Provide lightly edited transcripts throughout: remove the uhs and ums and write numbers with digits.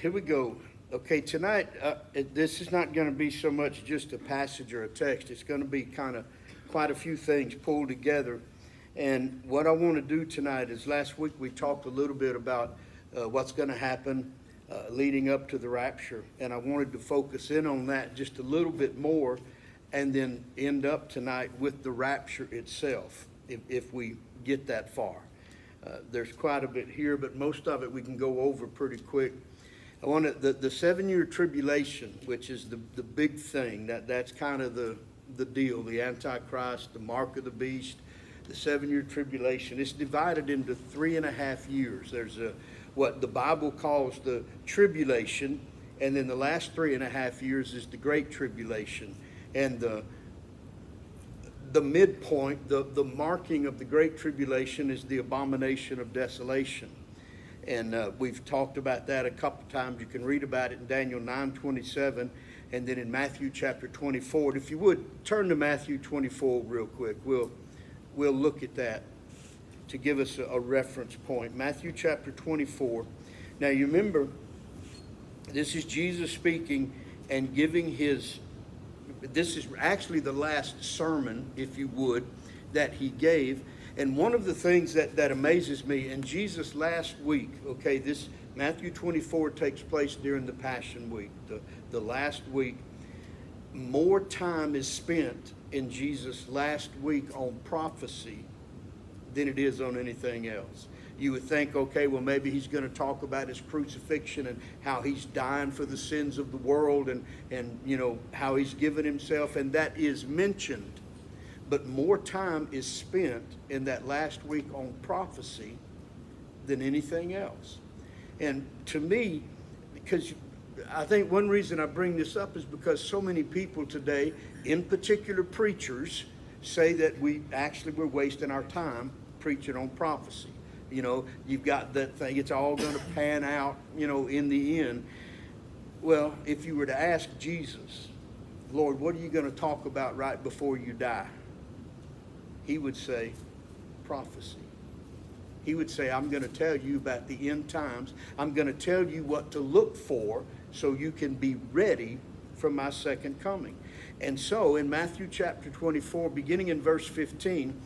Here we go. Okay, tonight, this is not going to be so much just a passage or a text. It's going to be kind of quite a few things pulled together. And what I want to do tonight is, last week we talked a little bit about what's going to happen leading up to the rapture. And I wanted to focus in on that just a little bit more and then end up tonight with the rapture itself, if we get that far. There's quite a bit here, but most of it we can go over pretty quick. I want the 7-year tribulation, which is the big thing. That's kind of the deal. The Antichrist, the mark of the beast, the 7-year tribulation. It's divided into 3.5 years. There's what the Bible calls the tribulation, and then the last 3.5 years is the great tribulation. And the midpoint, the marking of the great tribulation is the abomination of desolation. And we've talked about that a couple times. You can read about it in Daniel 9:27 and then in Matthew chapter 24. If you would, turn to Matthew 24 real quick. We'll look at that to give us a reference point. Matthew chapter 24. Now you remember, this is Jesus speaking and giving this is actually the last sermon, if you would, that he gave. And one of the things that amazes me, and Jesus last week, okay, this Matthew 24 takes place during the Passion Week, the last week. More time is spent in Jesus' last week on prophecy than it is on anything else. You would think, okay, well, maybe he's going to talk about his crucifixion and how he's dying for the sins of the world and you know, how he's given himself, and that is mentioned. But more time is spent in that last week on prophecy than anything else. And to me, because I think one reason I bring this up is because so many people today, in particular preachers, say that we're wasting our time preaching on prophecy. You know, you've got that thing, it's all going to pan out, you know, in the end. Well, if you were to ask Jesus, Lord, what are you going to talk about right before you die? He would say, prophecy. He would say, I'm going to tell you about the end times. I'm going to tell you what to look for so you can be ready for my second coming. And so in Matthew chapter 24, beginning in verse 15,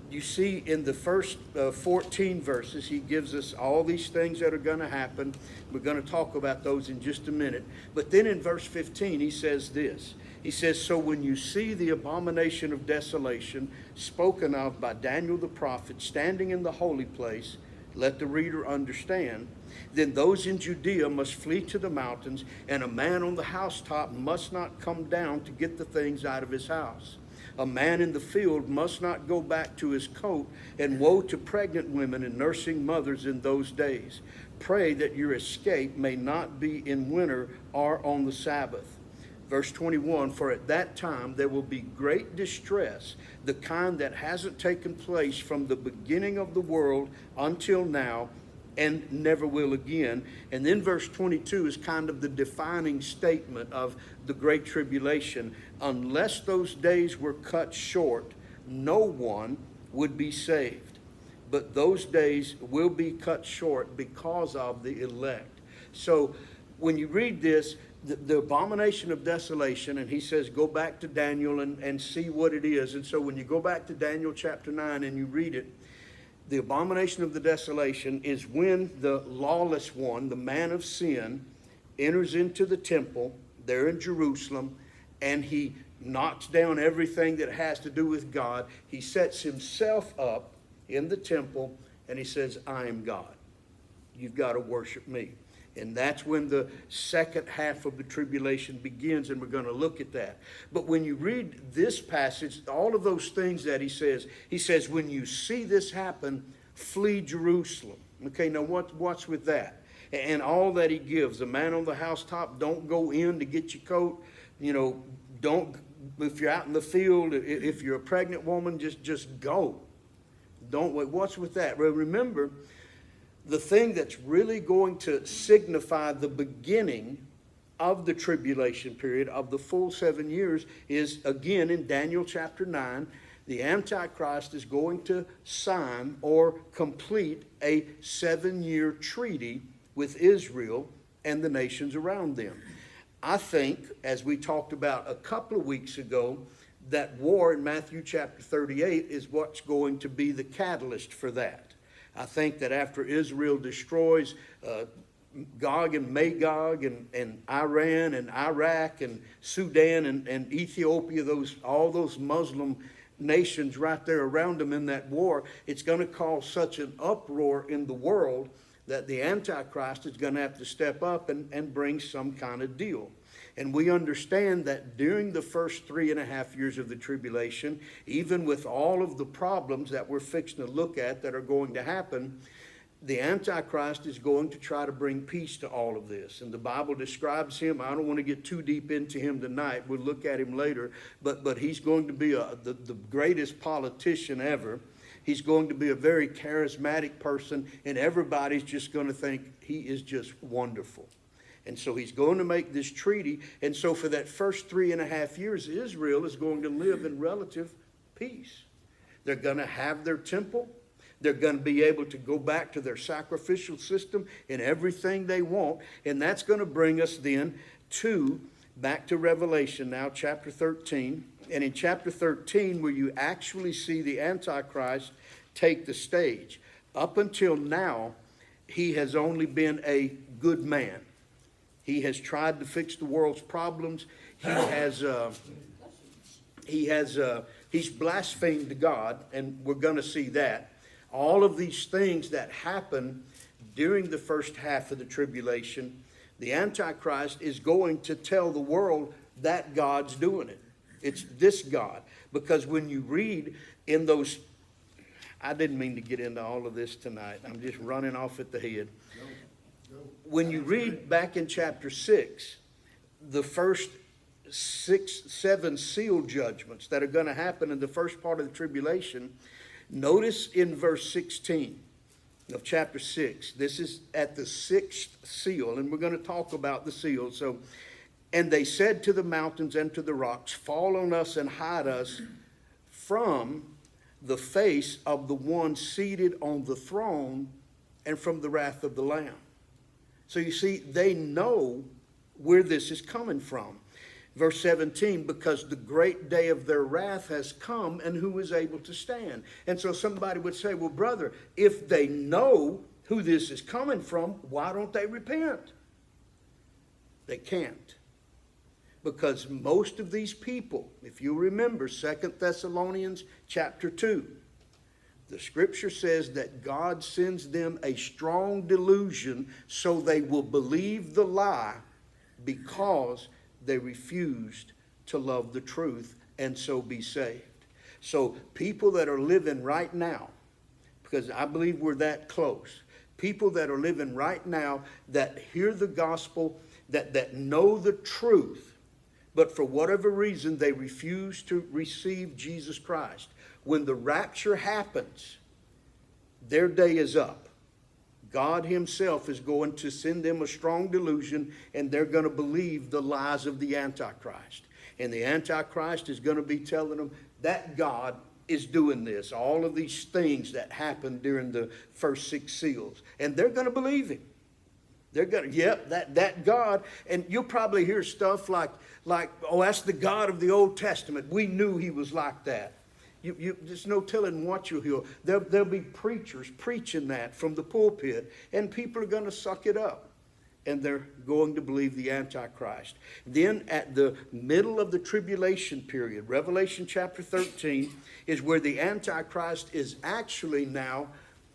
you see in the first 14 verses, he gives us all these things that are going to happen. We're going to talk about those in just a minute. But then in verse 15, he says this. He says, so when you see the abomination of desolation spoken of by Daniel the prophet standing in the holy place, let the reader understand, then those in Judea must flee to the mountains, and a man on the housetop must not come down to get the things out of his house. A man in the field must not go back to his coat, and woe to pregnant women and nursing mothers in those days. Pray that your escape may not be in winter or on the Sabbath. Verse 21, for at that time there will be great distress, the kind that hasn't taken place from the beginning of the world until now, and never will again. And then verse 22 is kind of the defining statement of the Great Tribulation. Unless those days were cut short, no one would be saved. But those days will be cut short because of the elect. So when you read this, the abomination of desolation, and he says, go back to Daniel and see what it is. And so when you go back to Daniel chapter 9 and you read it, the abomination of the desolation is when the lawless one, the man of sin, enters into the temple there in Jerusalem, and he knocks down everything that has to do with God. He sets himself up in the temple, and he says, I am God. You've got to worship me. And that's when the second half of the tribulation begins, and we're going to look at that. But when you read this passage, all of those things that he says, when you see this happen, flee Jerusalem. Okay, now what's with that? And all that he gives, the man on the housetop, don't go in to get your coat. You know, don't, if you're out in the field, if you're a pregnant woman, just go. Don't wait. What's with that? Well, remember, the thing that's really going to signify the beginning of the tribulation period of the full 7 years is, again, in Daniel chapter 9, the Antichrist is going to sign or complete a 7-year treaty with Israel and the nations around them. I think, as we talked about a couple of weeks ago, that war in Matthew chapter 38 is what's going to be the catalyst for that. I think that after Israel destroys Gog and Magog and Iran and Iraq and Sudan and Ethiopia, all those Muslim nations right there around them in that war, it's going to cause such an uproar in the world that the Antichrist is going to have to step up and bring some kind of deal. And we understand that during the first 3.5 years of the tribulation, even with all of the problems that we're fixing to look at that are going to happen, the Antichrist is going to try to bring peace to all of this. And the Bible describes him. I don't want to get too deep into him tonight. We'll look at him later. But he's going to be the greatest politician ever. He's going to be a very charismatic person, and everybody's just going to think he is just wonderful. And so he's going to make this treaty. And so for that first 3.5 years, Israel is going to live in relative peace. They're going to have their temple. They're going to be able to go back to their sacrificial system and everything they want. And that's going to bring us then back to Revelation now, chapter 13. And in chapter 13, where you actually see the Antichrist take the stage. Up until now, he has only been a good man. He has tried to fix the world's problems. He's blasphemed God, and we're going to see that. All of these things that happen during the first half of the tribulation, the Antichrist is going to tell the world that God's doing it. It's this God. Because when you read in those, I didn't mean to get into all of this tonight. I'm just running off at the head. When you read back in chapter 6, the first 7 seal judgments that are going to happen in the first part of the tribulation, notice in verse 16 of chapter 6, this is at the 6th seal, and we're going to talk about the seal. So, and they said to the mountains and to the rocks, fall on us and hide us from the face of the one seated on the throne and from the wrath of the Lamb. So you see, they know where this is coming from. Verse 17, because the great day of their wrath has come, and who is able to stand? And so somebody would say, well, brother, if they know who this is coming from, why don't they repent? They can't. Because most of these people, if you remember 2 Thessalonians chapter 2, the scripture says that God sends them a strong delusion so they will believe the lie because they refused to love the truth and so be saved. So people that are living right now, because I believe we're that close, people that are living right now that hear the gospel, that know the truth, but for whatever reason they refuse to receive Jesus Christ. When the rapture happens, their day is up. God himself is going to send them a strong delusion, and they're going to believe the lies of the Antichrist. And the Antichrist is going to be telling them that God is doing this, all of these things that happened during the first 6 seals. And they're going to believe him. They're going to, yep, that God. And you'll probably hear stuff like, oh, that's the God of the Old Testament. We knew he was like that. There's no telling what you'll hear. There'll be preachers preaching that from the pulpit, and people are going to suck it up, and they're going to believe the Antichrist. Then at the middle of the tribulation period, Revelation chapter 13 is where the Antichrist is actually now,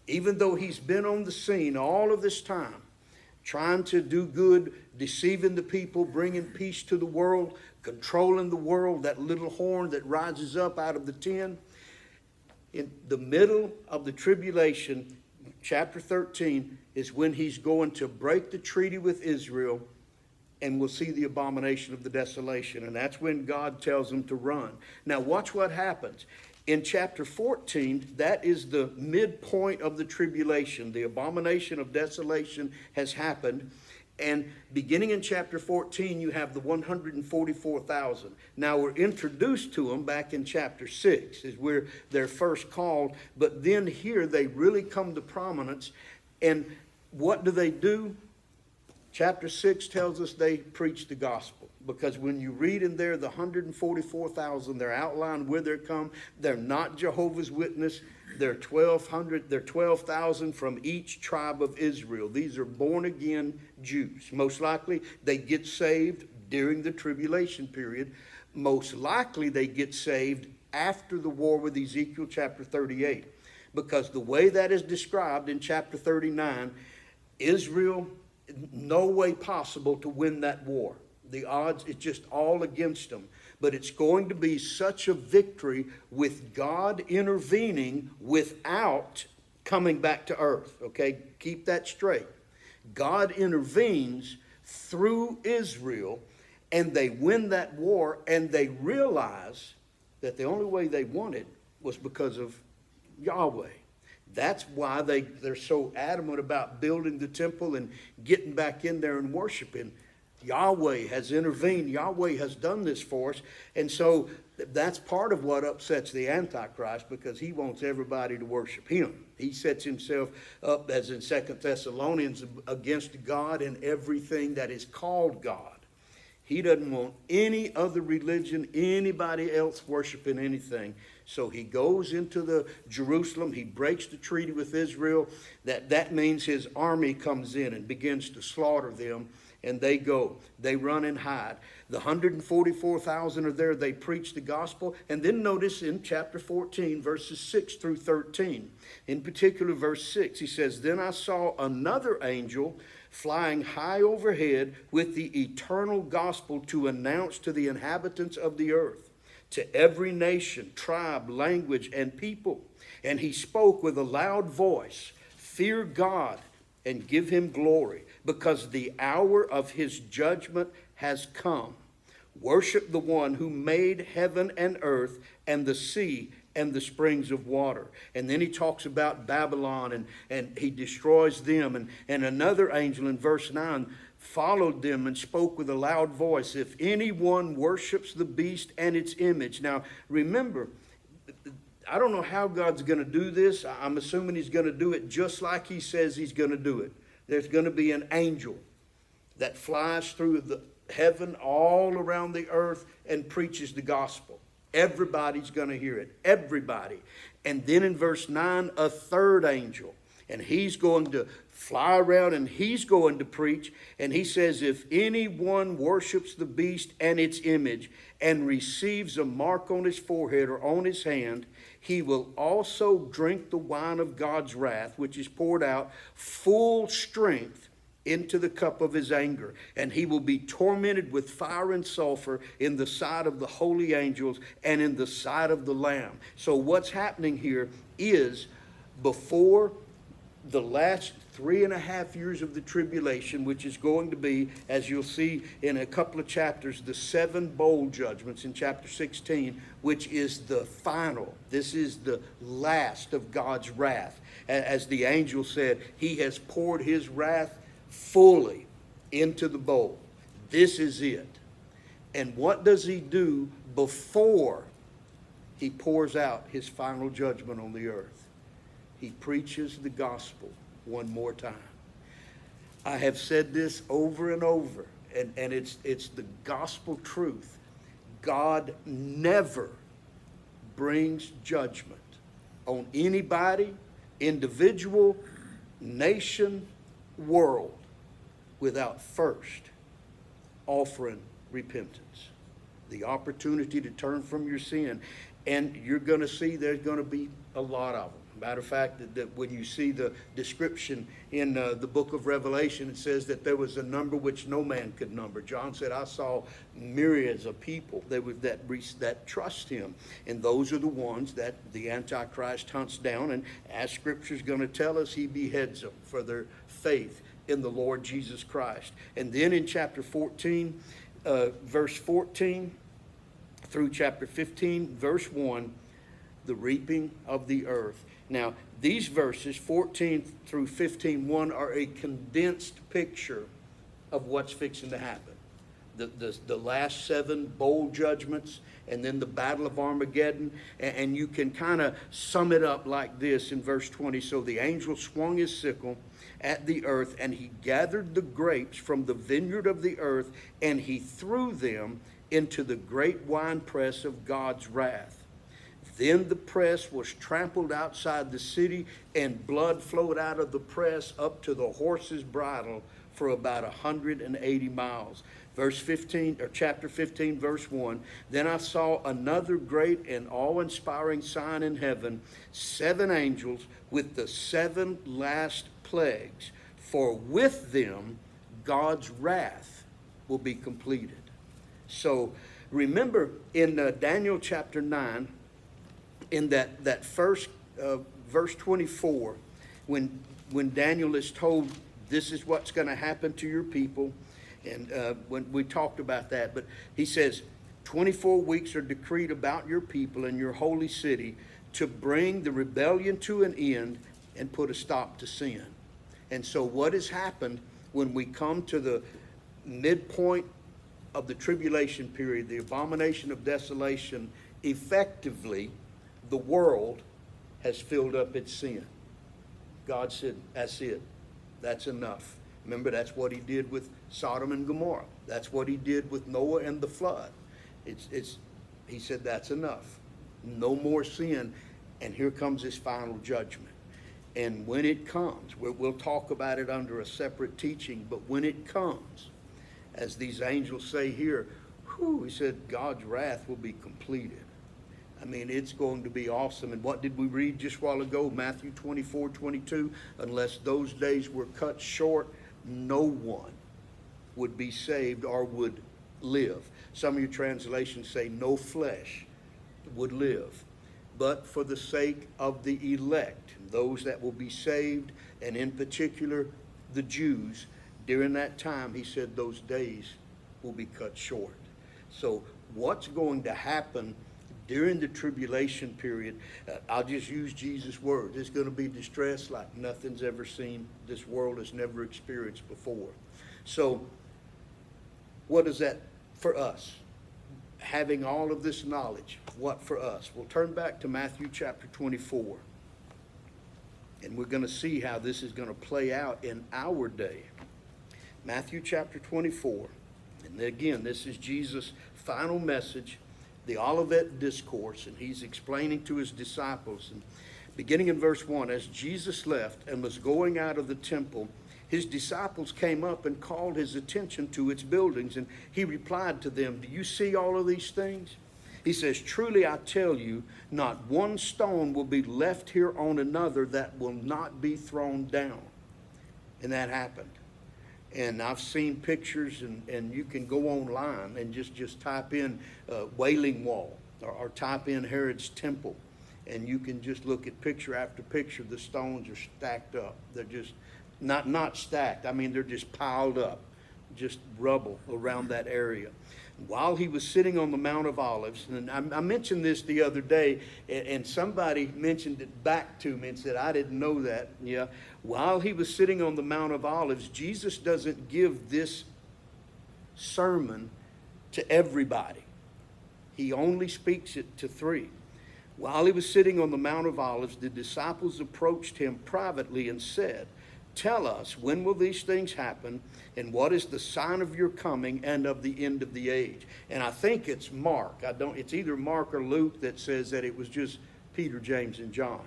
even though he's been on the scene all of this time, trying to do good, deceiving the people, bringing peace to the world, controlling the world, that little horn that rises up out of the tin. In the middle of the tribulation, chapter 13, is when he's going to break the treaty with Israel, and we'll see the abomination of the desolation. And that's when God tells them to run. Now watch what happens. In chapter 14, that is the midpoint of the tribulation. The abomination of desolation has happened. And beginning in chapter 14, you have the 144,000. Now we're introduced to them back in chapter 6, is where they're first called. But then here they really come to prominence. And what do? Chapter 6 tells us they preached the gospel. Because when you read in there, the 144,000, they're outlined where they're come. They're not Jehovah's Witness. They're 1,200. They're 12,000 from each tribe of Israel. These are born-again Jews. Most likely, they get saved during the tribulation period. Most likely, they get saved after the war with Ezekiel chapter 38. Because the way that is described in chapter 39, Israel, no way possible to win that war. The odds, it's just all against them. But it's going to be such a victory with God intervening without coming back to earth. Okay, keep that straight. God intervenes through Israel, and they win that war, and they realize that the only way they won it was because of Yahweh. That's why they're so adamant about building the temple and getting back in there and worshiping. Yahweh has intervened. Yahweh has done this for us. And so that's part of what upsets the Antichrist, because he wants everybody to worship him. He sets himself up, as in 2 Thessalonians, against God and everything that is called God. He doesn't want any other religion, anybody else worshiping anything. So he goes into the Jerusalem. He breaks the treaty with Israel. That means his army comes in and begins to slaughter them. And they go. They run and hide. The 144,000 are there. They preach the gospel. And then notice in chapter 14, verses 6 through 13. In particular, verse 6, he says, "Then I saw another angel flying high overhead with the eternal gospel to announce to the inhabitants of the earth, to every nation, tribe, language, and people. And he spoke with a loud voice, 'Fear God and give him glory, because the hour of his judgment has come. Worship the one who made heaven and earth and the sea and the springs of water.'" And then he talks about Babylon, and he destroys them. And another angel in verse 9 followed them and spoke with a loud voice, "If anyone worships the beast and its image." Now, remember, I don't know how God's going to do this. I'm assuming he's going to do it just like he says he's going to do it. There's going to be an angel that flies through the heaven all around the earth and preaches the gospel. Everybody's going to hear it. Everybody. And then in verse 9, a third angel. And he's going to fly around and he's going to preach. And he says, "If anyone worships the beast and its image and receives a mark on his forehead or on his hand, he will also drink the wine of God's wrath, which is poured out full strength into the cup of his anger. And he will be tormented with fire and sulfur in the sight of the holy angels and in the sight of the Lamb." So what's happening here is, before the last 3.5 years of the tribulation, which is going to be, as you'll see in a couple of chapters, the 7 bowl judgments in chapter 16, which is the final. This is the last of God's wrath. As the angel said, he has poured his wrath fully into the bowl. This is it. And what does he do before he pours out his final judgment on the earth? He preaches the gospel one more time. I have said this over and over, and it's the gospel truth. God never brings judgment on anybody, individual, nation, world, without first offering repentance, the opportunity to turn from your sin. And you're going to see there's going to be a lot of them. Matter of fact, that when you see the description in the book of Revelation, it says that there was a number which no man could number. John said, "I saw myriads of people that trust him." And those are the ones that the Antichrist hunts down. And as Scripture is going to tell us, he beheads them for their faith in the Lord Jesus Christ. And then in chapter 14, verse 14 through chapter 15, verse 1, the reaping of the earth. Now, these verses, 14 through 15:1, are a condensed picture of what's fixing to happen. the last 7 bowl judgments, and then the battle of Armageddon. And you can kind of sum it up like this in verse 20. So the angel swung his sickle at the earth, and he gathered the grapes from the vineyard of the earth, and he threw them into the great winepress of God's wrath. Then the press was trampled outside the city, and blood flowed out of the press up to the horse's bridle for about 180 miles. Verse 15, or chapter 15, verse 1. Then I saw another great and awe-inspiring sign in heaven, 7 angels with the 7 last plagues, for with them God's wrath will be completed. So remember in Daniel chapter 9, in that first verse 24, when Daniel is told this is what's going to happen to your people, and when we talked about that, but he says 24 weeks are decreed about your people and your holy city to bring the rebellion to an end and put a stop to sin. And so what has happened when we come to the midpoint of the tribulation period, the abomination of desolation, effectively the world has filled up its sin. God said, that's it. That's enough. Remember, that's what he did with Sodom and Gomorrah. That's what he did with Noah and the flood. He said, that's enough. No more sin. And here comes his final judgment. And when it comes, we'll talk about it under a separate teaching, but when it comes, as these angels say here, he said, God's wrath will be completed. I mean, it's going to be awesome. And what did we read just a while ago? Matthew 24:22. Unless those days were cut short, no one would be saved or would live. Some of your translations say no flesh would live. But for the sake of the elect, those that will be saved, and in particular the Jews, during that time, he said those days will be cut short. So what's going to happen during the tribulation period, I'll just use Jesus' words. It's going to be distress like nothing's ever seen, this world has never experienced before. So what is that for us? Having all of this knowledge, what for us? We'll turn back to Matthew chapter 24. And we're going to see how this is going to play out in our day. Matthew chapter 24. And again, this is Jesus' final message, the Olivet Discourse, and he's explaining to his disciples. And beginning in verse 1, as Jesus left and was going out of the temple, his disciples came up and called his attention to its buildings, and he replied to them, do you see all of these things? He says, truly I tell you, not one stone will be left here on another that will not be thrown down. And that happened. And I've seen pictures, and you can go online and just type in Wailing Wall or type in Herod's Temple, and you can just look at picture after picture. The stones are stacked up. They're just not stacked. I mean, they're just piled up, just rubble around that area. While he was sitting on the Mount of Olives, and I mentioned this the other day, and somebody mentioned it back to me and said, I didn't know that. Yeah. While he was sitting on the Mount of Olives, Jesus doesn't give this sermon to everybody. He only speaks it to 3. While he was sitting on the Mount of Olives, the disciples approached him privately and said, tell us, when will these things happen, and what is the sign of your coming and of the end of the age? And I think it's Mark. It's either Mark or Luke that says that it was just Peter, James, and John.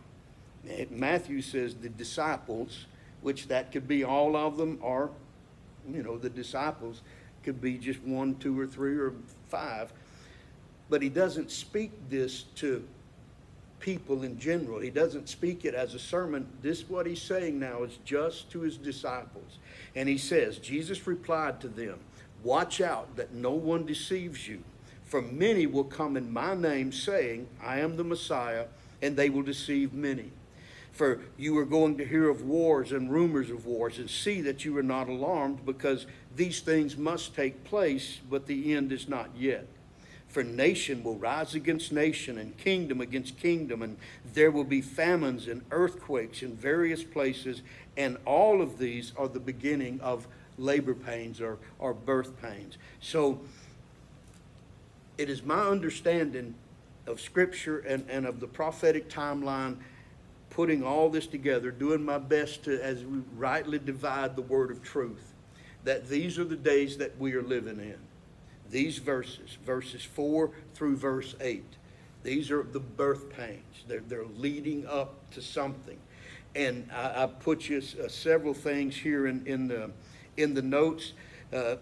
Matthew says the disciples, which that could be all of them, or, the disciples could be just 1, 2, or 3, or 5. But he doesn't speak this to people in general. He doesn't speak it as a sermon. This, what he's saying now, is just to his disciples. And he says, Jesus replied to them, watch out that no one deceives you, for many will come in my name saying, I am the Messiah, and they will deceive many. For you are going to hear of wars and rumors of wars, and see that you are not alarmed, because these things must take place, but the end is not yet. For nation will rise against nation and kingdom against kingdom, and there will be famines and earthquakes in various places, and all of these are the beginning of labor pains or birth pains. So it is my understanding of Scripture and of the prophetic timeline, putting all this together, doing my best to, as we rightly divide the word of truth, that these are the days that we are living in. These verses 4 through verse 8, these are the birth pains. They're leading up to something. And I put you several things here in the notes.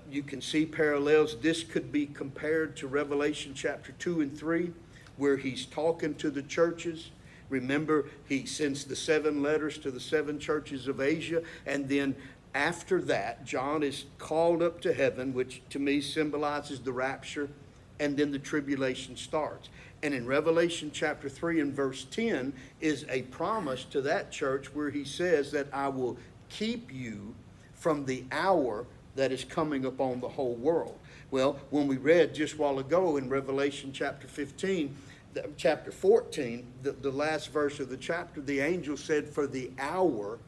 You can see parallels. This could be compared to Revelation chapter 2 and 3, where he's talking to the churches. Remember, he sends the 7 letters to the 7 churches of Asia, and then after that, John is called up to heaven, which to me symbolizes the rapture, and then the tribulation starts. And in Revelation chapter 3 and verse 10 is a promise to that church where he says that I will keep you from the hour that is coming upon the whole world. Well, when we read just a while ago in Revelation chapter 14, the last verse of the chapter, the angel said, for the hour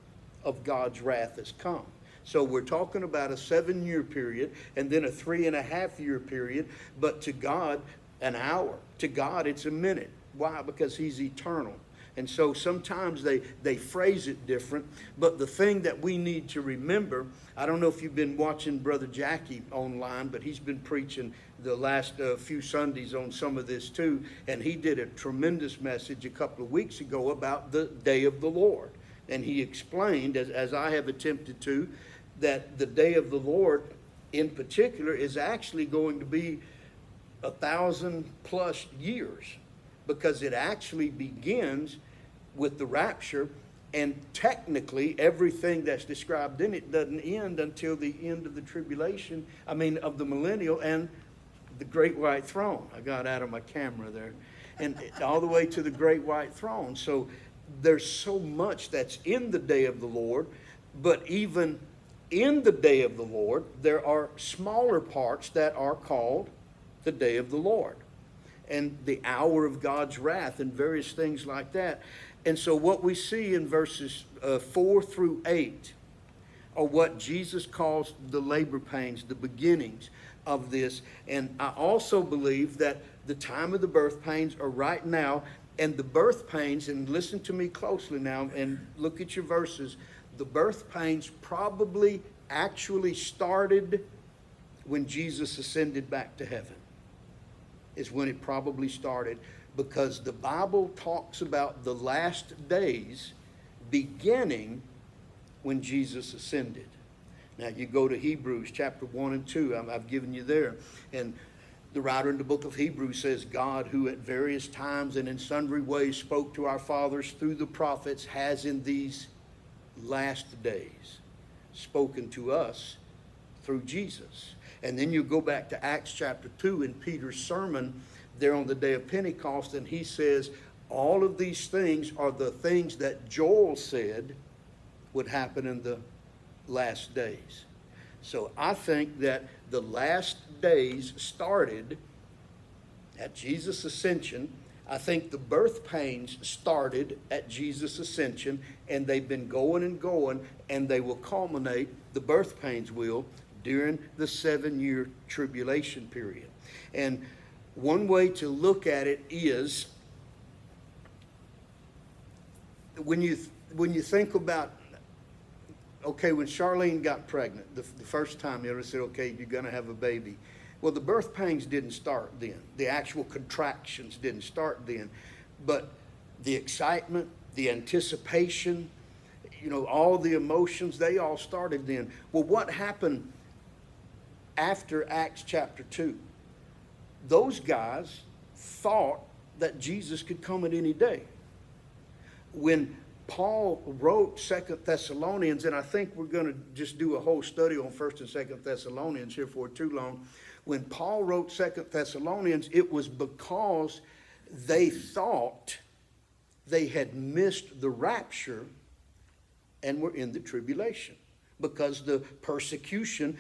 of God's wrath has come. So we're talking about a 7-year period and then a 3.5-year period, but to God, an hour. To God, it's a minute. Why? Because he's eternal. And so sometimes they phrase it different, but the thing that we need to remember, I don't know if you've been watching Brother Jackie online, but he's been preaching the last few Sundays on some of this too, and he did a tremendous message a couple of weeks ago about the day of the Lord. And he explained, as I have attempted to, that the day of the Lord in particular is actually going to be 1,000+ years, because it actually begins with the rapture, and technically everything that's described in it doesn't end until the end of the tribulation, of the millennial and the great white throne. I got out of my camera there. And all the way to the great white throne. So there's so much that's in the day of the Lord, but even in the day of the Lord, there are smaller parts that are called the day of the Lord and the hour of God's wrath and various things like that. And so what we see in verses 4 through 8 are what Jesus calls the labor pains, the beginnings of this. And I also believe that the time of the birth pains are right now. And the birth pains, and listen to me closely now and look at your verses, the birth pains probably actually started when Jesus ascended back to heaven. Is when it probably started, because the Bible talks about the last days beginning when Jesus ascended. Now you go to Hebrews chapter 1 and 2, I've given you there, and the writer in the book of Hebrews says, God, who at various times and in sundry ways spoke to our fathers through the prophets, has in these last days spoken to us through Jesus. And then you go back to Acts chapter 2 in Peter's sermon there on the day of Pentecost, and he says, all of these things are the things that Joel said would happen in the last days. So I think that the last days started at Jesus' ascension. I think the birth pains started at Jesus' ascension, and they've been going and going, and they will culminate, the birth pains will, during the 7-year tribulation period. And one way to look at it is, when you think about, okay, when Charlene got pregnant, the first time they said, okay, you're going to have a baby. Well, the birth pains didn't start then. The actual contractions didn't start then. But the excitement, the anticipation, all the emotions, they all started then. Well, what happened after Acts chapter 2? Those guys thought that Jesus could come at any day. When Paul wrote 2 Thessalonians, and I think we're going to just do a whole study on 1 and 2 Thessalonians here for too long. When Paul wrote 2 Thessalonians, it was because they thought they had missed the rapture and were in the tribulation, because the persecution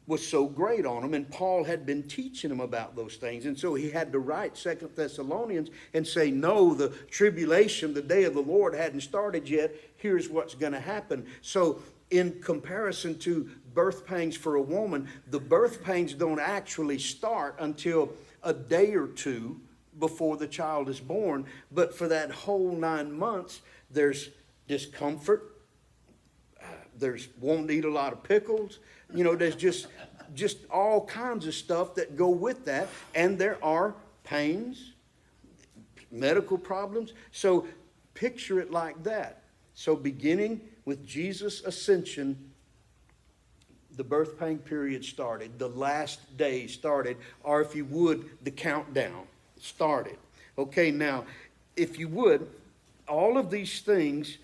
was so great on them, and Paul had been teaching them about those things. And so he had to write 2 Thessalonians and say, no, the tribulation, the day of the Lord hadn't started yet. Here's what's going to happen. So in comparison to birth pangs for a woman, the birth pangs don't actually start until a day or two before the child is born. But for that whole 9 months, there's discomfort. There's won't eat a lot of pickles. You know, there's just all kinds of stuff that go with that. And there are pains, medical problems. So picture it like that. So beginning with Jesus' ascension, the birth pain period started. The last day started. Or if you would, the countdown started. Okay, now, if you would, all of these things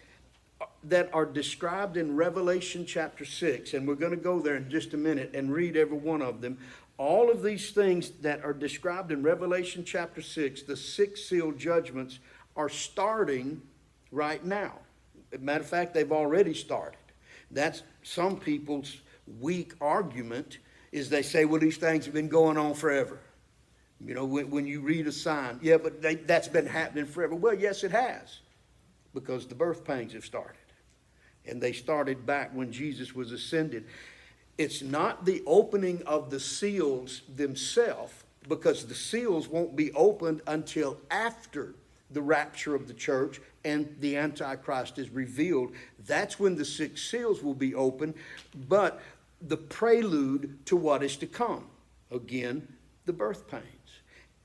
that are described in Revelation chapter 6, and we're going to go there in just a minute and read every one of them. All of these things that are described in Revelation chapter 6, the 6 seal judgments, are starting right now. As a matter of fact, they've already started. That's some people's weak argument, is they say, well, these things have been going on forever. You know, when you read a sign, yeah, but that's been happening forever. Well, yes, it has, because the birth pains have started. And they started back when Jesus was ascended. It's not the opening of the seals themselves, because the seals won't be opened until after the rapture of the church and the Antichrist is revealed. That's when the 6 seals will be opened, but the prelude to what is to come. Again, the birth pains.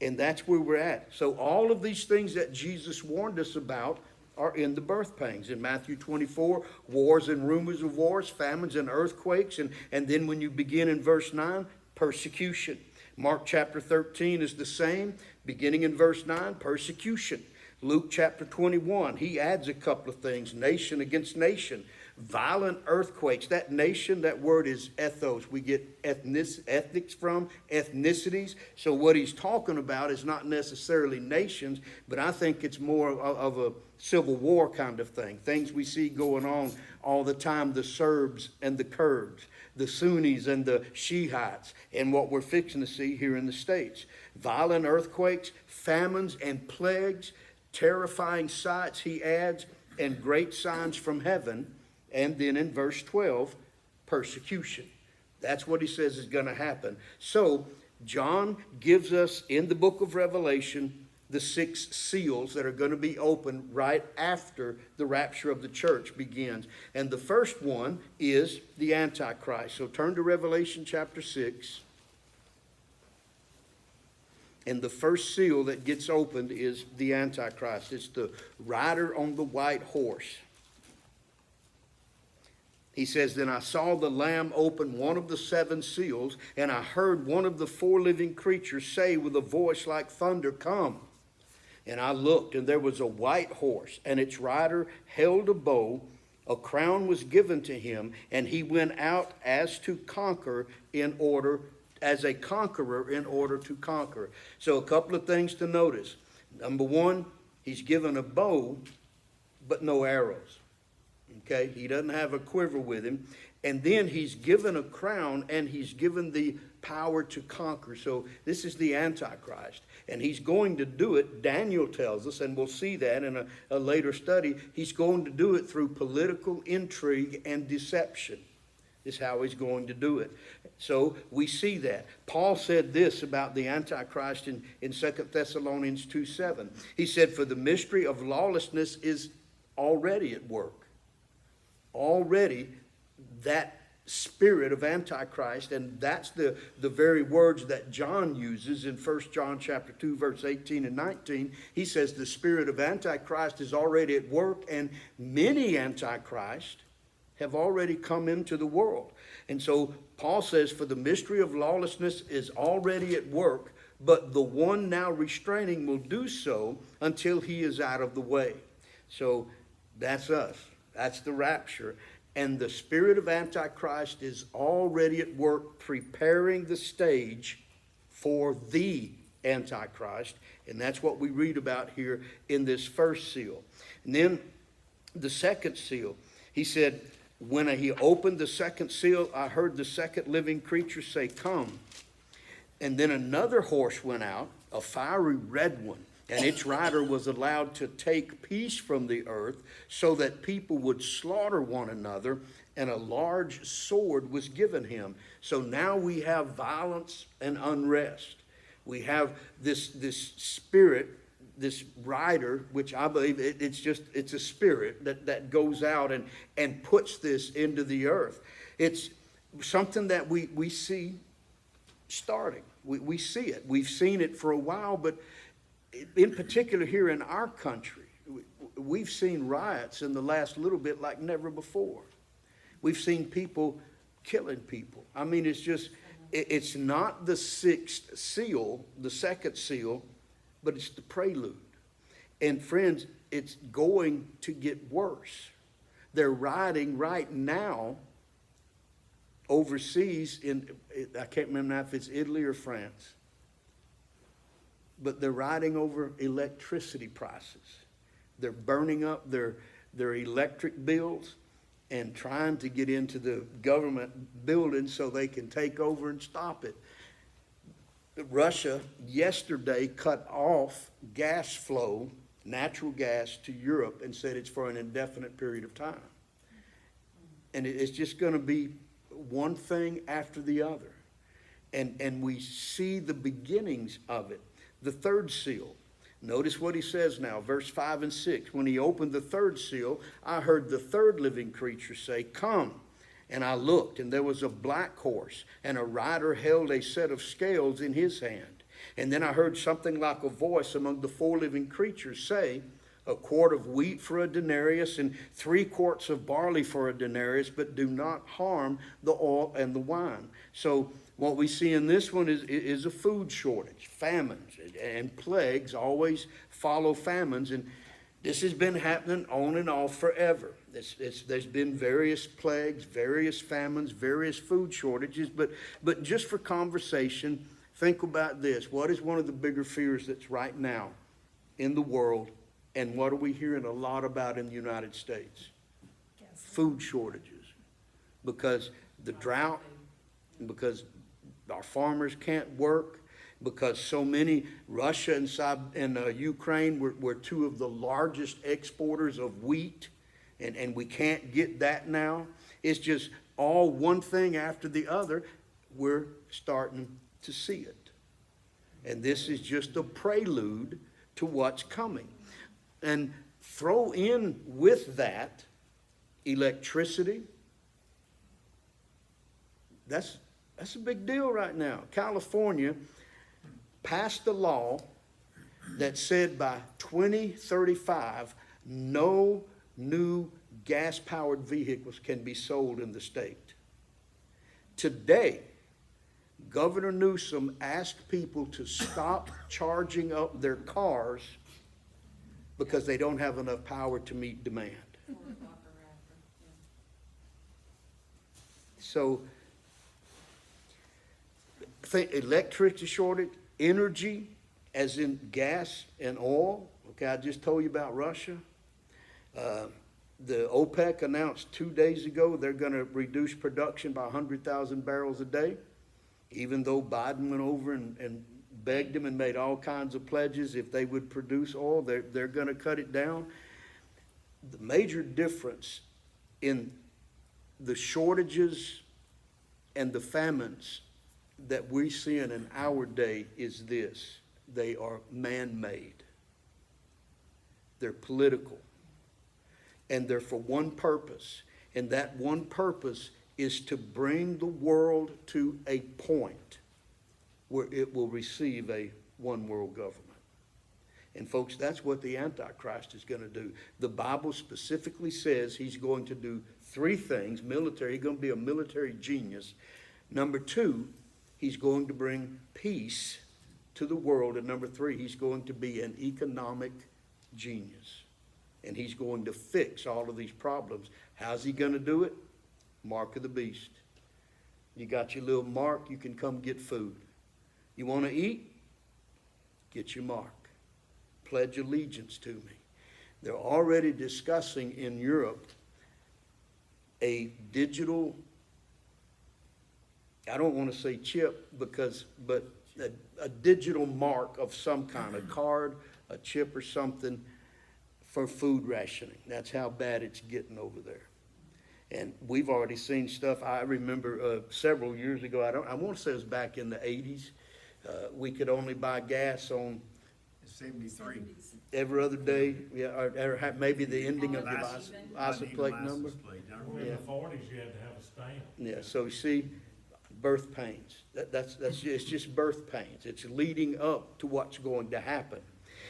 And that's where we're at. So all of these things that Jesus warned us about are in the birth pangs. In Matthew 24, wars and rumors of wars, famines and earthquakes. And then when you begin in verse 9, persecution. Mark chapter 13 is the same. Beginning in verse 9, persecution. Luke chapter 21, he adds a couple of things. Nation against nation. Violent earthquakes. That nation, that word is ethos. We get ethnics from, ethnicities. So what he's talking about is not necessarily nations, but I think it's more of a civil war kind of thing. Things we see going on all the time, the Serbs and the Kurds, the Sunnis and the Shiites, and what we're fixing to see here in the States. Violent earthquakes, famines and plagues, terrifying sights, he adds, and great signs from heaven. And then in verse 12, persecution. That's what he says is going to happen. So John gives us in the book of Revelation the 6 seals that are going to be opened right after the rapture of the church begins. And the first one is the Antichrist. So turn to Revelation chapter 6. And the first seal that gets opened is the Antichrist. It's the rider on the white horse. He says, then I saw the Lamb open one of the 7 seals, and I heard one of the 4 living creatures say with a voice like thunder, come. And I looked, and there was a white horse, and its rider held a bow. A crown was given to him, and he went out as a conqueror in order to conquer. So a couple of things to notice. Number one, he's given a bow, but no arrows. Okay, he doesn't have a quiver with him. And then he's given a crown, and he's given the power to conquer. So this is the Antichrist. And he's going to do it, Daniel tells us, and we'll see that in a later study, he's going to do it through political intrigue and deception. Is how he's going to do it. So we see that. Paul said this about the Antichrist in 2 Thessalonians 2:7. He said, for the mystery of lawlessness is already at work. Already that spirit of Antichrist, and that's the very words that John uses in 1 John chapter 2, verse 18 and 19. He says the spirit of Antichrist is already at work, and many Antichrists have already come into the world. And so Paul says, for the mystery of lawlessness is already at work, but the one now restraining will do so until he is out of the way. So that's us. That's the rapture. And the spirit of Antichrist is already at work preparing the stage for the Antichrist. And that's what we read about here in this first seal. And then the second seal, he said, When he opened the second seal, I heard the second living creature say, "Come." And then another horse went out, a fiery red one, and its rider was allowed to take peace from the earth so that people would slaughter one another, and a large sword was given him. So now we have violence and unrest. We have this spirit, this rider, which I believe it's a spirit that goes out and puts this into the earth. It's something that we see starting. We see it. We've seen it for a while, but in particular here in our country, we've seen riots in the last little bit like never before. We've seen people killing people. I mean, it's not the sixth seal, the second seal, but it's the prelude. And friends, it's going to get worse. They're rioting right now overseas I can't remember now if it's Italy or France, but they're rioting over electricity prices. They're burning up their electric bills and trying to get into the government buildings so they can take over and stop it. Russia yesterday cut off gas flow, natural gas, to Europe and said it's for an indefinite period of time. And it's just going to be one thing after the other. And we see the beginnings of it. The third seal. Notice what he says now, verse 5 and 6. When he opened the third seal, I heard the third living creature say, "Come." And I looked, and there was a black horse, and a rider held a set of scales in his hand. And then I heard something like a voice among the four living creatures say, "A quart of wheat for a denarius, and 3 quarts of barley for a denarius, but do not harm the oil and the wine." So what we see in this one is a food shortage. Famines and plagues always follow famines, and this has been happening on and off forever. There's been various plagues, various famines, various food shortages, but just for conversation, think about this. What is one of the bigger fears that's right now in the world, and what are we hearing a lot about in the United States? Food shortages. Because the drought, because our farmers can't work, because so many, Russia and Ukraine were 2 of the largest exporters of wheat, and we can't get that now. It's just all one thing after the other. We're starting to see it. And this is just a prelude to what's coming. And throw in with that electricity. That's a big deal right now. California passed a law that said by 2035, no new gas-powered vehicles can be sold in the state. Today, Governor Newsom asked people to stop charging up their cars because they don't have enough power to meet demand. So, think electricity shortage, energy, as in gas and oil. Okay, I just told you about Russia. The OPEC announced 2 days ago they're going to reduce production by 100,000 barrels a day, even though Biden went over and begged them and made all kinds of pledges if they would produce oil, they're going to cut it down. The major difference in the shortages and the famines that we're seeing in our day is this: they are man-made. They're political. And they're for one purpose. And that one purpose is to bring the world to a point where it will receive a one world government. And folks, that's what the Antichrist is going to do. The Bible specifically says he's going to do 3 things. Military, he's going to be a military genius. Number 2, he's going to bring peace to the world. And number 3, he's going to be an economic genius. And he's going to fix all of these problems. How's he going to do it? Mark of the beast. You got your little mark, you can come get food. You want to eat? Get your mark. Pledge allegiance to me. They're already discussing in Europe a digital, I don't want to say chip but a digital mark of some kind, a card, a chip or something for food rationing. That's how bad it's getting over there. And we've already seen stuff. I remember several years ago, I want to say it was back in the 80s, we could only buy gas on 73. every other day, yeah, or maybe the ending of the License license plate number. In the forties, you had to have a stamp. Yeah, so you see, birth pains. It's just birth pains. It's leading up to what's going to happen.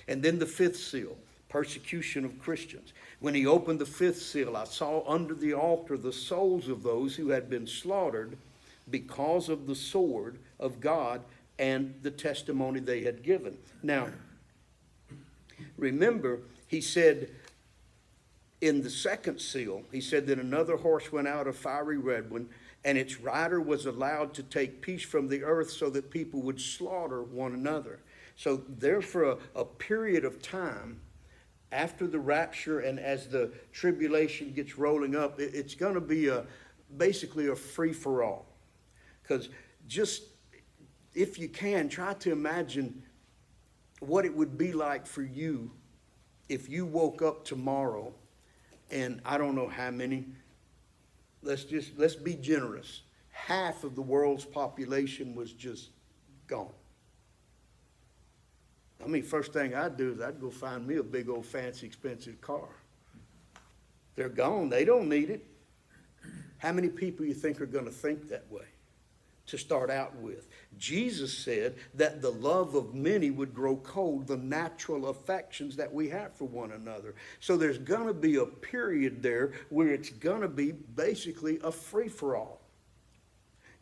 And then the fifth seal, persecution of Christians. When he opened the fifth seal, I saw under the altar the souls of those who had been slaughtered because of the sword of God and the testimony they had given. Now, remember, he said in the second seal, he said that another horse went out, a fiery red one, and its rider was allowed to take peace from the earth so that people would slaughter one another. So there for a period of time, after the rapture and as the tribulation gets rolling up, it's going to be basically a free-for-all. Because just, if you can, try to imagine what it would be like for you if you woke up tomorrow and I don't know how many, let's be generous. Half of the world's population was just gone. I mean, first thing I'd do is I'd go find me a big old fancy expensive car. They're gone. They don't need it. How many people you think are going to think that way to start out with? Jesus said that the love of many would grow cold, the natural affections that we have for one another. So there's going to be a period there where it's going to be basically a free-for-all.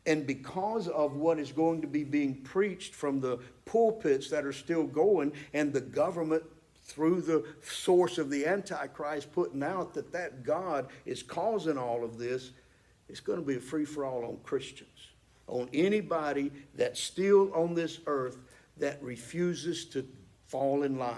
And because of what is going to be being preached from the pulpits that are still going, and the government through the source of the Antichrist putting out that God is causing all of this, it's going to be a free-for-all on Christians, on anybody that's still on this earth that refuses to fall in line,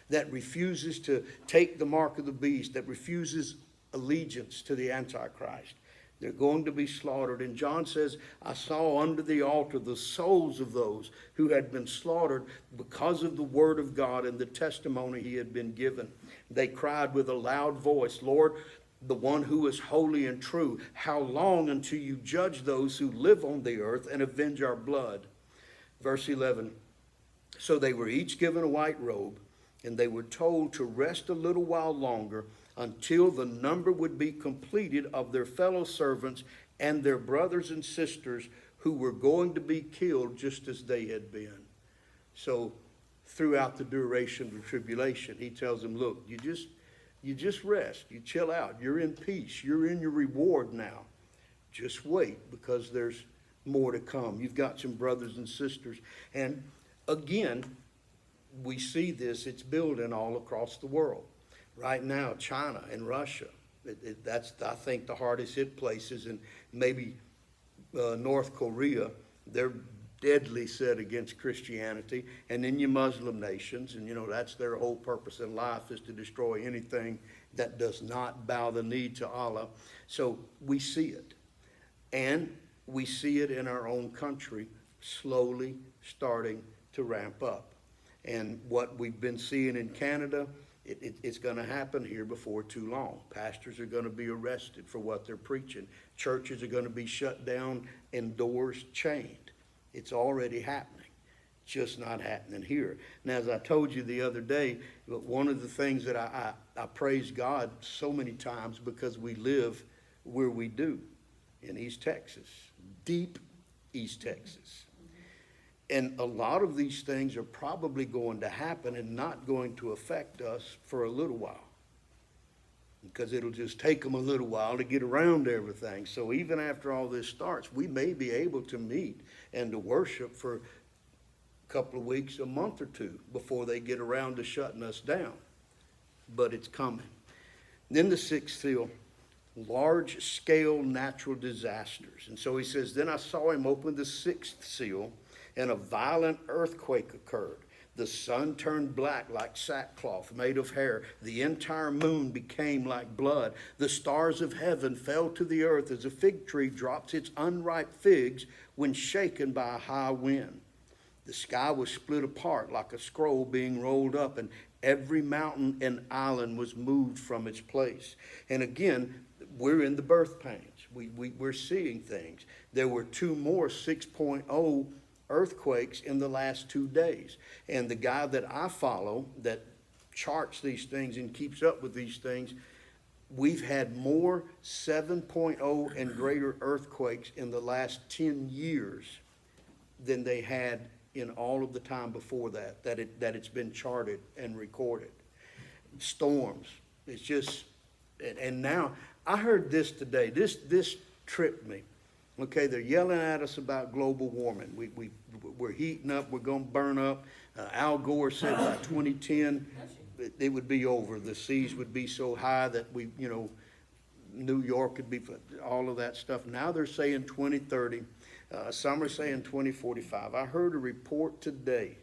that refuses to take the mark of the beast, that refuses allegiance to the Antichrist. They're going to be slaughtered. And John says, I saw under the altar the souls of those who had been slaughtered because of the word of God and the testimony he had been given. They cried with a loud voice, Lord, the one who is holy and true, how long until you judge those who live on the earth and avenge our blood? Verse 11, so they were each given a white robe, and they were told to rest a little while longer until the number would be completed of their fellow servants and their brothers and sisters who were going to be killed just as they had been. So throughout the duration of the tribulation, he tells them, look, you just rest, you chill out, you're in peace, you're in your reward now. Just wait, because there's more to come. You've got some brothers and sisters. And again, we see this, it's building all across the world. Right now, China and Russia, that's, I think, the hardest hit places, and maybe North Korea, they're deadly set against Christianity. And then your Muslim nations, and that's their whole purpose in life, is to destroy anything that does not bow the knee to Allah. So we see it. And we see it in our own country slowly starting to ramp up. And what we've been seeing in Canada, it's going to happen here before too long. Pastors are going to be arrested for what they're preaching. Churches are going to be shut down and doors chained. It's already happening, just not happening here. Now, as I told you the other day, one of the things that I praise God so many times, because we live where we do, in East Texas, deep East Texas. And a lot of these things are probably going to happen and not going to affect us for a little while, because it'll just take them a little while to get around to everything. So even after all this starts, we may be able to meet and to worship for a couple of weeks, a month or two, before they get around to shutting us down. But it's coming. Then the sixth seal, large-scale natural disasters. And so he says, then I saw him open the sixth seal, and a violent earthquake occurred. The sun turned black like sackcloth made of hair. The entire moon became like blood. The stars of heaven fell to the earth as a fig tree drops its unripe figs when shaken by a high wind. The sky was split apart like a scroll being rolled up, and every mountain and island was moved from its place. And again, we're in the birth pains. We're seeing things. There were 2 more 6.0 earthquakes in the last 2 days. And the guy that I follow that charts these things and keeps up with these things, we've had more 7.0 and greater earthquakes in the last 10 years than they had in all of the time before that it's been charted and recorded. Storms. It's just, and now, I heard this today. This tripped me. Okay, they're yelling at us about global warming. We're heating up. We're going to burn up. Al Gore said by 2010 it would be over. The seas would be so high that New York could be, all of that stuff. Now they're saying 2030. Some are saying 2045. I heard a report today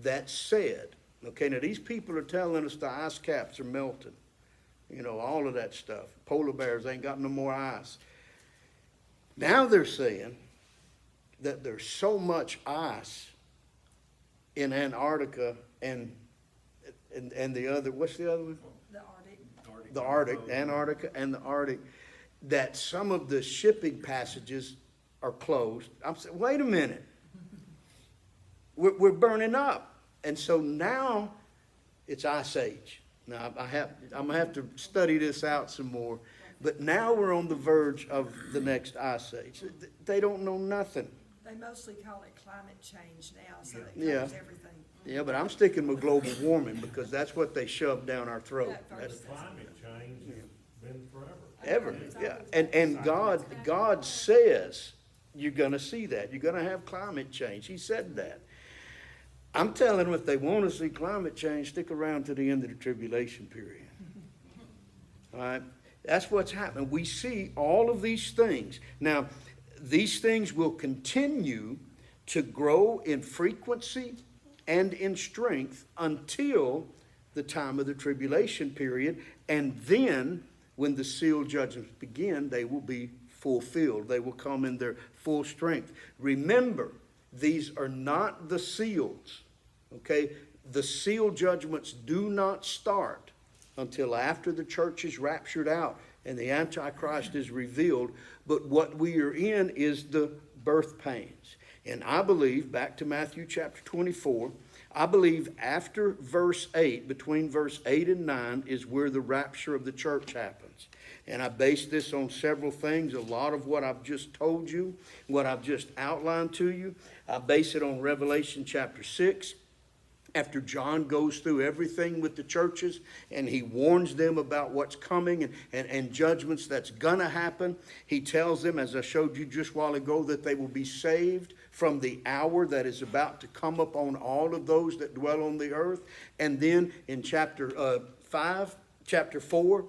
that said, okay, now these people are telling us the ice caps are melting. All of that stuff. Polar bears ain't got no more ice. Now they're saying that there's so much ice in Antarctica and the other, what's the other one? The Arctic, Antarctica and the Arctic, that some of the shipping passages are closed. I'm saying, wait a minute. We're burning up. And so now it's ice age. Now, I'm going to have to study this out some more. But now we're on the verge of the next ice age. They don't know nothing. They mostly call it climate change now, so it Yeah. covers everything. Yeah, but I'm sticking with global warming because that's what they shove down our throat. The climate change has been forever. Ever, yeah. And God says you're going to see that. You're going to have climate change. He said that. I'm telling them if they want to see climate change, stick around to the end of the tribulation period. All right? That's what's happening. We see all of these things. Now, these things will continue to grow in frequency and in strength until the time of the tribulation period. And then, when the seal judgments begin, they will be fulfilled. They will come in their full strength. Remember, these are not the seals, okay? The seal judgments do not start until after the church is raptured out and the Antichrist is revealed. But what we are in is the birth pains. And I believe, back to Matthew chapter 24, I believe after verse 8, between verse 8 and 9, is where the rapture of the church happens. And I base this on several things. A lot of what I've just told you, what I've just outlined to you, I base it on Revelation chapter 6. After John goes through everything with the churches and he warns them about what's coming and judgments that's going to happen, he tells them, as I showed you just a while ago, that they will be saved from the hour that is about to come upon all of those that dwell on the earth. And then in chapter 4,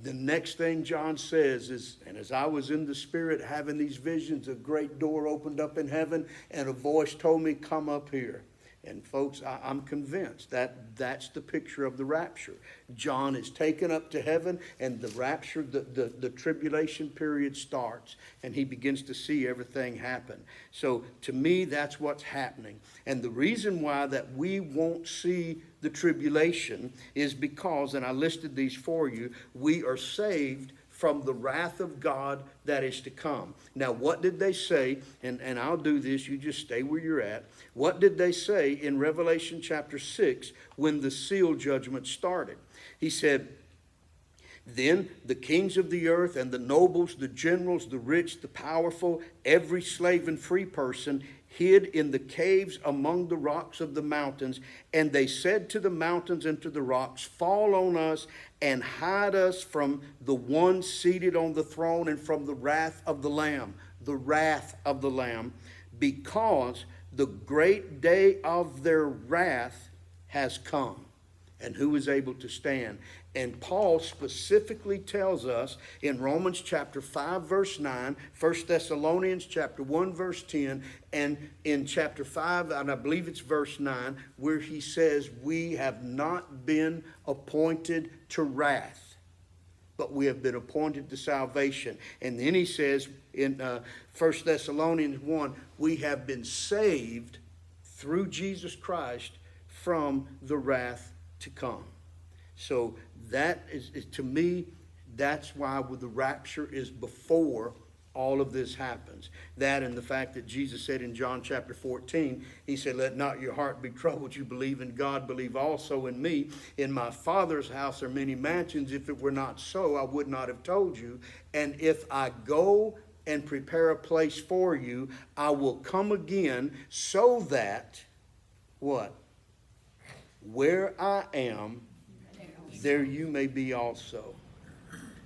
the next thing John says is, and as I was in the Spirit having these visions, a great door opened up in heaven and a voice told me, come up here. And folks, I'm convinced that that's the picture of the rapture. John is taken up to heaven and the rapture, the tribulation period starts and he begins to see everything happen. So to me, that's what's happening. And the reason why that we won't see the tribulation is because, and I listed these for you, we are saved from the wrath of God that is to come. Now, what did they say? And I'll do this, you just stay where you're at. What did they say in Revelation chapter 6 when the seal judgment started? He said, then the kings of the earth and the nobles, the generals, the rich, the powerful, every slave and free person hid in the caves among the rocks of the mountains. And they said to the mountains and to the rocks, fall on us and hide us from the one seated on the throne and from the wrath of the Lamb. The wrath of the Lamb, because the great day of their wrath has come. And who is able to stand? And Paul specifically tells us in Romans chapter 5, verse 9, 1 Thessalonians chapter 1, verse 10, and in chapter 5, and I believe it's verse 9, where he says, we have not been appointed to wrath, but we have been appointed to salvation. And then he says in 1 Thessalonians 1, we have been saved through Jesus Christ from the wrath to come. So that is to me, that's why the rapture is before all of this happens. That and the fact that Jesus said in John chapter 14, he said, let not your heart be troubled. You believe in God, believe also in me. In my Father's house are many mansions. If it were not so, I would not have told you. And if I go and prepare a place for you, I will come again so that, what? Where I am, there you may be also.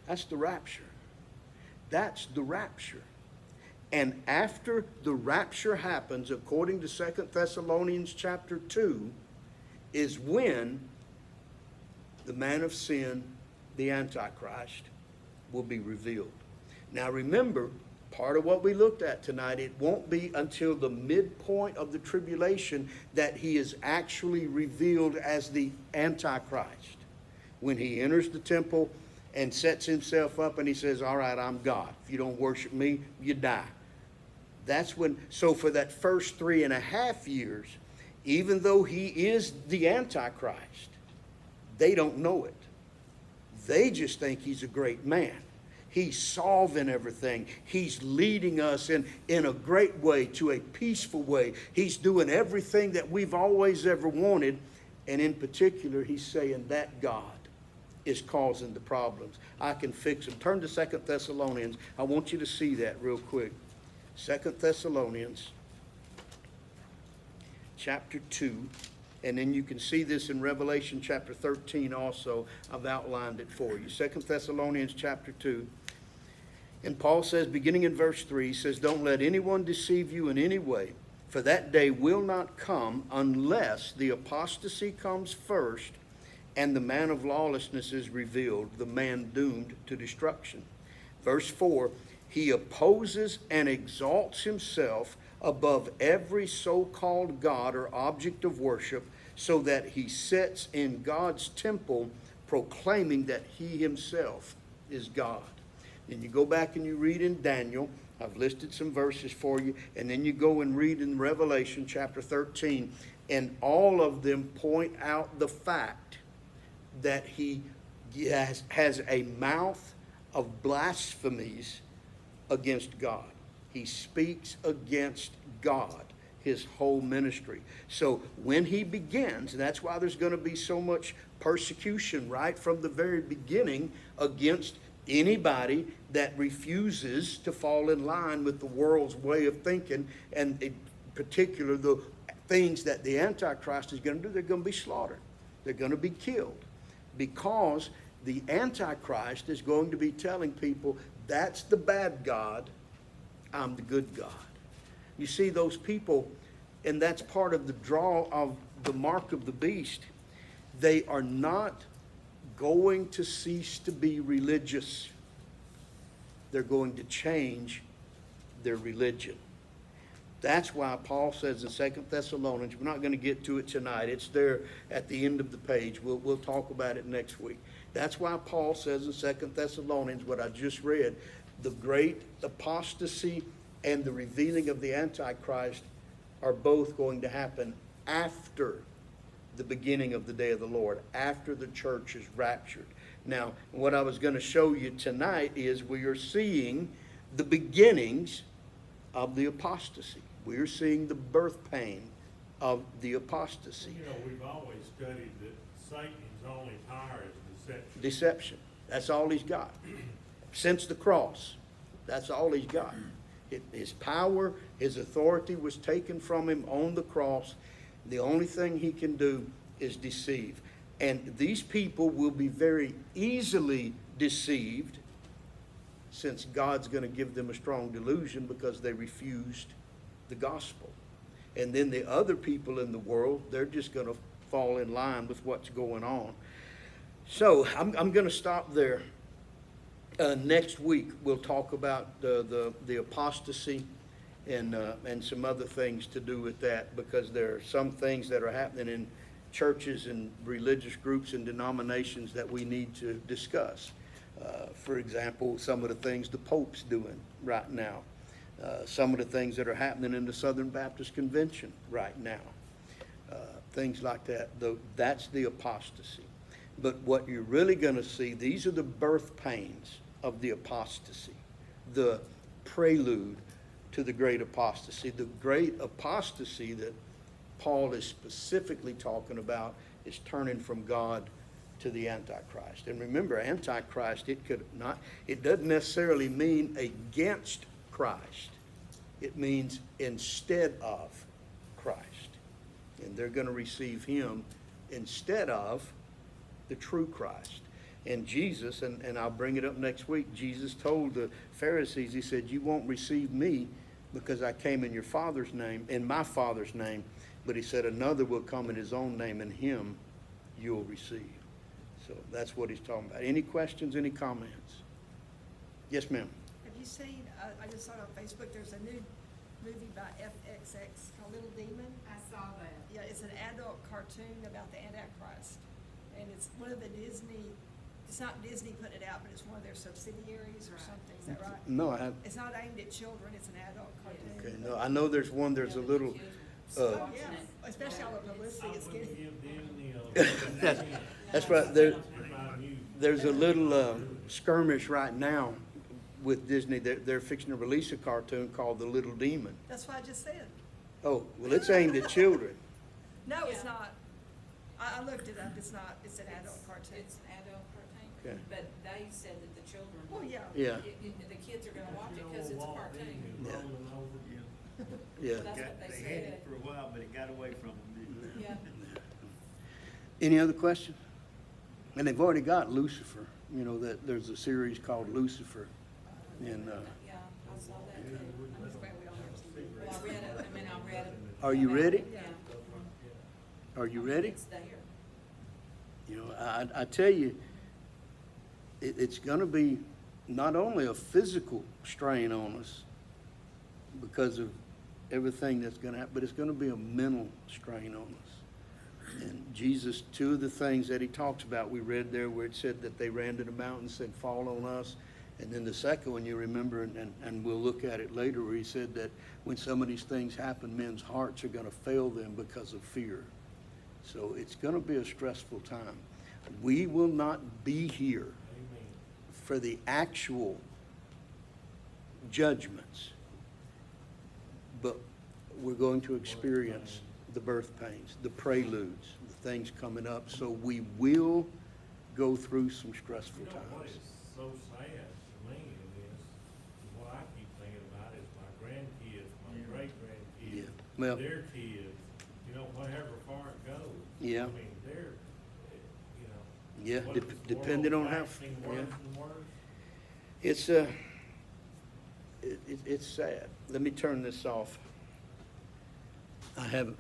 That's the rapture. That's the rapture. And after the rapture happens, according to 2 Thessalonians chapter 2, is when the man of sin, the Antichrist, will be revealed. Now remember, part of what we looked at tonight, it won't be until the midpoint of the tribulation that he is actually revealed as the Antichrist. When he enters the temple and sets himself up and he says, all right, I'm God. If you don't worship me, you die. That's when, so for that first 3.5 years, even though he is the Antichrist, they don't know it. They just think he's a great man. He's solving everything. He's leading us in a great way, to a peaceful way. He's doing everything that we've always ever wanted. And in particular, he's saying that God is causing the problems. I can fix them. Turn to 2 Thessalonians. I want you to see that real quick. 2 Thessalonians chapter 2. And then you can see this in Revelation chapter 13 also. I've outlined it for you. 2 Thessalonians chapter 2. And Paul says, beginning in verse 3, he says, don't let anyone deceive you in any way, for that day will not come unless the apostasy comes first and the man of lawlessness is revealed, the man doomed to destruction. Verse 4, he opposes and exalts himself above every so-called God or object of worship, so that he sits in God's temple proclaiming that he himself is God. And you go back and you read in Daniel, I've listed some verses for you, and then you go and read in Revelation chapter 13, and all of them point out the fact that he has a mouth of blasphemies against God. He speaks against God, his whole ministry. So when he begins, and that's why there's going to be so much persecution right from the very beginning against anybody that refuses to fall in line with the world's way of thinking, and in particular the things that the Antichrist is going to do. They're going to be slaughtered. They're going to be killed, because the Antichrist is going to be telling people, that's the bad God, I'm the good God. You see, those people, and that's part of the draw of the mark of the beast, they are not going to cease to be religious. They're going to change their religion. That's why Paul says in 2 Thessalonians, we're not going to get to it tonight. It's there at the end of the page. We'll talk about it next week. That's why Paul says in 2 Thessalonians, what I just read, the great apostasy and the revealing of the Antichrist are both going to happen after the beginning of the day of the Lord, after the church is raptured. Now, what I was going to show you tonight is we are seeing the beginnings of the apostasy. We are seeing the birth pain of the apostasy. You know, we've always studied that Satan's only power is deception. Deception. That's all he's got. Since the cross, that's all he's got. His power, his authority was taken from him on the cross. The only thing he can do is deceive. And these people will be very easily deceived, since God's going to give them a strong delusion because they refused the gospel. And then the other people in the world, they're just going to fall in line with what's going on. So I'm going to stop there. Next week, we'll talk about the apostasy and some other things to do with that, because there are some things that are happening in churches and religious groups and denominations that we need to discuss. For example, some of the things the Pope's doing right now, some of the things that are happening in the Southern Baptist Convention right now, things like that. That's the apostasy. But what you're really going to see, these are the birth pains of the apostasy, the prelude to the great apostasy. The great apostasy that Paul is specifically talking about is turning from God to the Antichrist. And remember, Antichrist, it doesn't necessarily mean against Christ. It means instead of Christ. And they're going to receive him instead of the true Christ. And Jesus, and I'll bring it up next week, Jesus told the Pharisees, he said, you won't receive me because I came in your Father's name, in my Father's name. But he said, another will come in his own name, and him you'll receive. So that's what he's talking about. Any questions, any comments? Yes, ma'am. Have you seen, I just saw it on Facebook, there's a new movie by FXX called Little Demon. I saw that. Yeah, it's an adult cartoon about the Antichrist. And it's one of the Disney, it's not Disney putting it out, but it's one of their subsidiaries or Right. something, is that right? No, I have. It's not aimed at children, it's an adult cartoon. Okay, no, I know there's one, there's a Yeah, little, the kids uh, were Oh, watching yeah, it. especially all the publicity I it's wouldn't getting. give Disney that's right, there, if I knew. there's a little skirmish right now with Disney. They're fixing to release a cartoon called The Little Demon. That's what I just said. Oh, well, it's aimed at children. No, it's Yeah. not. I looked it up, it's not, it's an adult cartoon. It's an adult Okay. cartoon, but they said that the children. Well, yeah. Yeah, The kids are gonna watch it because it's a cartoon. Yeah. Rolling over. yeah. That's what they They had said. it for a while, but it got away from them. Yeah. Any other questions? And they've already got Lucifer, you know, that there's a series called Lucifer. And, Yeah, I saw that too. I'm just glad we don't have to. Well, I read it, I read it. Are you ready? Yeah. are you ready? It's there. You know, I tell you, it's gonna be not only a physical strain on us because of everything that's gonna happen, but it's gonna be a mental strain on us. And Jesus, two of the things that he talks about, we read there where it said that they ran to the mountain, said, fall on us. And then the second one you remember, and we'll look at it later, where he said that when some of these things happen, men's hearts are gonna fail them because of fear. So it's gonna be a stressful time. We will not be here Amen. for the actual judgments, but we're going to experience the birth pains, the preludes, the things coming up. So we will go through some stressful You know what times. is so sad to me in this, is what I keep thinking about is my grandkids, my Yeah. great-grandkids, Yeah. Well, their kids, you know, whatever far it goes. Yeah. I mean, they're, you know. yeah, what if the depending on world's how, waxing yeah. worse and worse? It's sad. Let me turn this off. I have